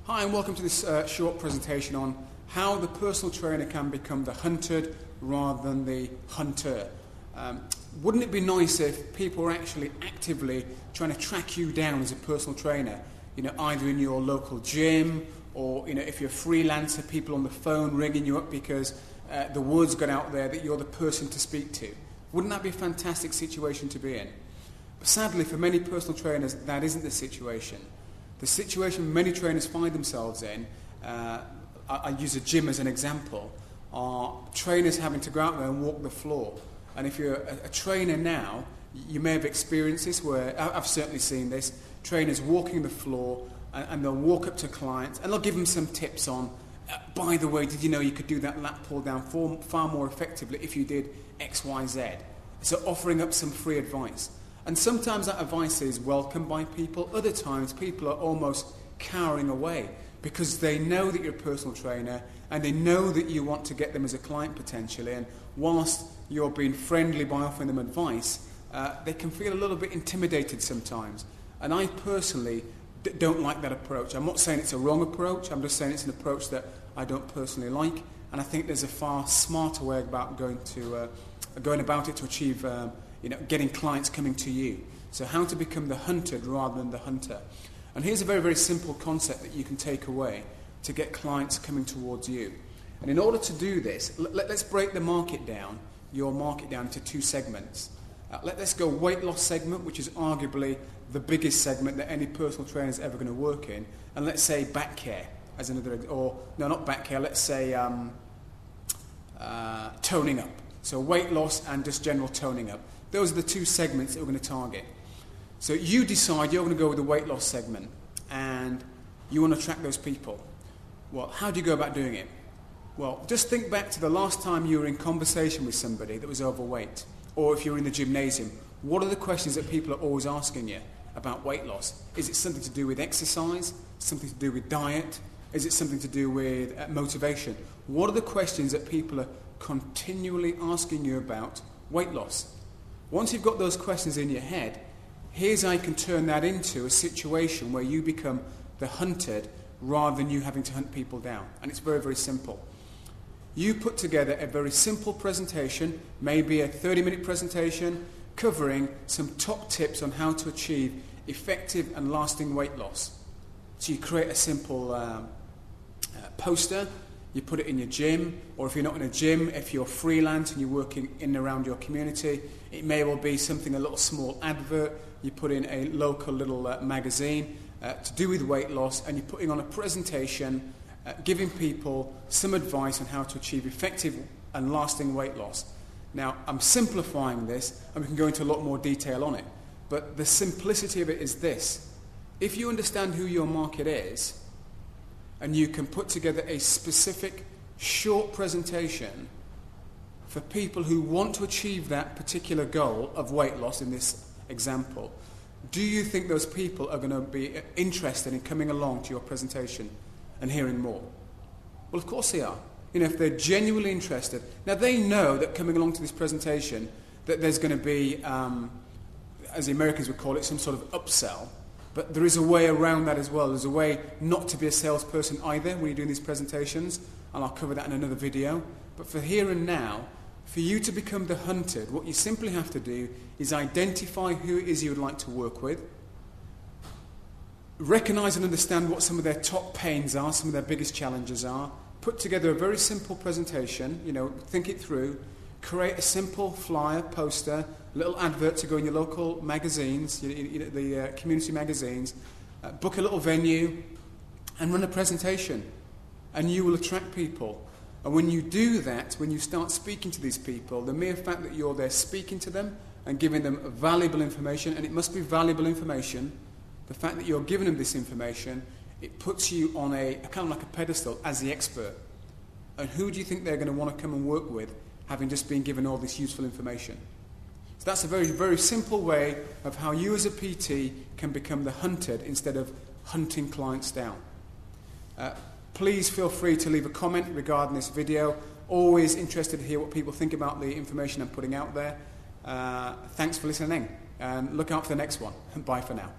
Hi and welcome to this short presentation on how the personal trainer can become the hunted rather than the hunter. Wouldn't it be nice if people were actually actively trying to track you down as a personal trainer? You know, either in your local gym or, you know, if you're a freelancer, people on the phone ringing you up because the word's got out there that you're the person to speak to. Wouldn't that be a fantastic situation to be in? But sadly, for many personal trainers, that isn't the situation. The situation many trainers find themselves in, I use a gym as an example, are trainers having to go out there and walk the floor. And if you're a trainer now, you may have experienced this, where I've certainly seen this, trainers walking the floor and they'll walk up to clients and they'll give them some tips on, by the way, did you know you could do that lat pull down far more effectively if you did X, Y, Z? So offering up some free advice. And sometimes that advice is welcomed by people. Other times people are almost cowering away because they know that you're a personal trainer and they know that you want to get them as a client potentially. And whilst you're being friendly by offering them advice, they can feel a little bit intimidated sometimes. And I personally don't like that approach. I'm not saying it's a wrong approach. I'm just saying it's an approach that I don't personally like. And I think there's a far smarter way about going about it to achieve getting clients coming to you. So how to become the hunted rather than the hunter. And here's a very, very simple concept that you can take away to get clients coming towards you. And in order to do this, let's break the market down, your market down into two segments. Let's go weight loss segment, which is arguably the biggest segment that any personal trainer is ever going to work in. And let's say back care as another, or no, not back care, let's say toning up. So weight loss and just general toning up. Those are the two segments that we're going to target. So you decide you're going to go with the weight loss segment and you want to attract those people. Well, how do you go about doing it? Well, just think back to the last time you were in conversation with somebody that was overweight, or if you're in the gymnasium. What are the questions that people are always asking you about weight loss? Is it something to do with exercise? Something to do with diet? Is it something to do with motivation? What are the questions that people are continually asking you about weight loss? Once you've got those questions in your head, here's how you can turn that into a situation where you become the hunted rather than you having to hunt people down. And it's very, very simple. You put together a very simple presentation, maybe a 30-minute presentation, covering some top tips on how to achieve effective and lasting weight loss. So you create a simple poster, you put it in your gym, or if you're not in a gym, if you're freelance and you're working in and around your community, it may well be something, a little small advert, you put in a local little magazine to do with weight loss, and you're putting on a presentation giving people some advice on how to achieve effective and lasting weight loss. Now, I'm simplifying this, and we can go into a lot more detail on it, but the simplicity of it is this. If you understand who your market is, and you can put together a specific short presentation for people who want to achieve that particular goal of weight loss in this example, do you think those people are going to be interested in coming along to your presentation and hearing more? Well, of course they are. You know, if they're genuinely interested. Now, they know that coming along to this presentation that there's going to be, as the Americans would call it, some sort of upsell. But there is a way around that as well. There's a way not to be a salesperson either when you're doing these presentations, and I'll cover that in another video. But for here and now, for you to become the hunted, what you simply have to do is identify who it is you would like to work with, recognize and understand what some of their top pains are, some of their biggest challenges are, put together a very simple presentation, think it through, create a simple flyer, poster, little advert to go in your local magazines, the community magazines, book a little venue and run a presentation, and you will attract people. And when you do that, when you start speaking to these people, the mere fact that you're there speaking to them and giving them valuable information, and it must be valuable information, the fact that you're giving them this information, it puts you on a kind of like a pedestal as the expert. And who do you think they're going to want to come and work with, having just been given all this useful information? So that's a very, very simple way of how you as a PT can become the hunted instead of hunting clients down. Please feel free to leave a comment regarding this video. Always interested to hear what people think about the information I'm putting out there. Thanks for listening, and look out for the next one. Bye for now.